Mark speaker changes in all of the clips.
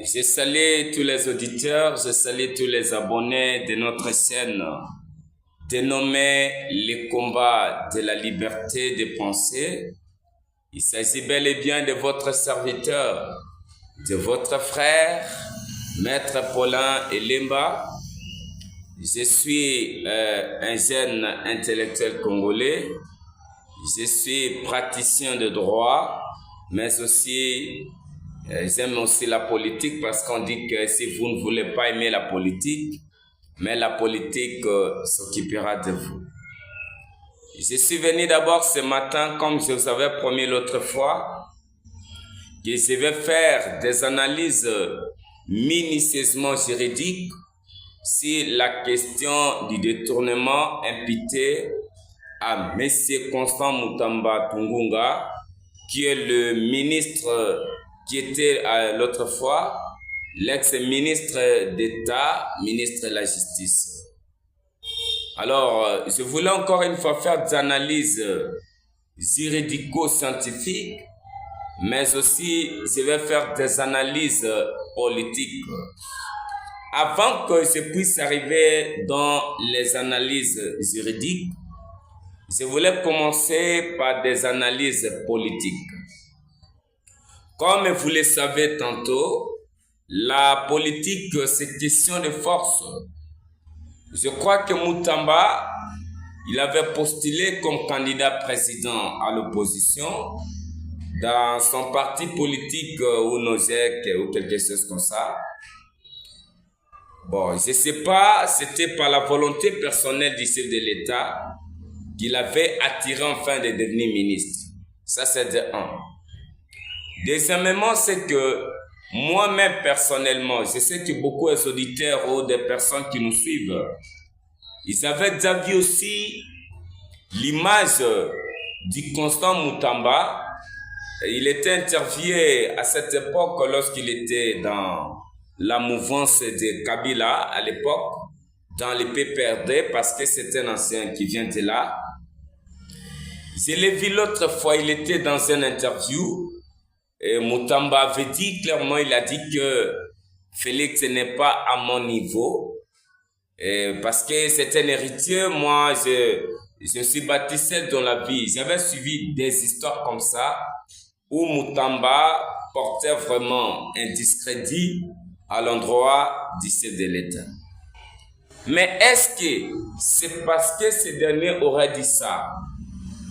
Speaker 1: Je salue tous les auditeurs, je salue tous les abonnés de notre chaîne dénommée Les combats de la liberté de penser. Il s'agit bel et bien de votre serviteur, de votre frère, Maître Paulin Elemba. Je suis un jeune intellectuel congolais. Je suis praticien de droit, mais aussi j'aime aussi la politique parce qu'on dit que si vous ne voulez pas aimer la politique, mais la politique s'occupera de vous. Je suis venu d'abord ce matin, comme je vous avais promis l'autre fois, que je vais faire des analyses minutieusement juridiques sur la question du détournement imputé à M. Constant Mutamba Tungunga, qui est le ministre qui était l'autre fois l'ex-ministre d'État, ministre de la Justice. Alors, je voulais encore une fois faire des analyses juridico-scientifiques, mais aussi je vais faire des analyses politiques. Avant que je puisse arriver dans les analyses juridiques, je voulais commencer par des analyses politiques. Comme vous le savez tantôt, la politique, c'est question de force. Je crois que Mutamba, il avait postulé comme candidat président à l'opposition dans son parti politique ou Nozek ou quelque chose comme ça. Bon, je ne sais pas, c'était par la volonté personnelle du chef de l'État qu'il avait attiré enfin de devenir ministre. Ça, c'est de un. Deuxièmement, c'est que moi-même personnellement, je sais que beaucoup d'auditeurs ou des personnes qui nous suivent, ils avaient déjà vu aussi l'image du Constant Mutamba. Il était interviewé à cette époque lorsqu'il était dans la mouvance de Kabila à l'époque, dans le PPRD, parce que c'est un ancien qui vient de là. Je l'ai vu l'autre fois, il était dans une interview. Et Mutamba avait dit clairement, il a dit que Félix n'est pas à mon niveau. Parce que c'est un héritier, moi je suis bâti seul dans la vie. J'avais suivi des histoires comme ça où Mutamba portait vraiment un discrédit à l'endroit du chef de l'État. Mais est-ce que c'est parce que ce dernier aurait dit ça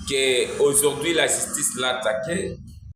Speaker 1: qu'aujourd'hui la justice l'a attaqué?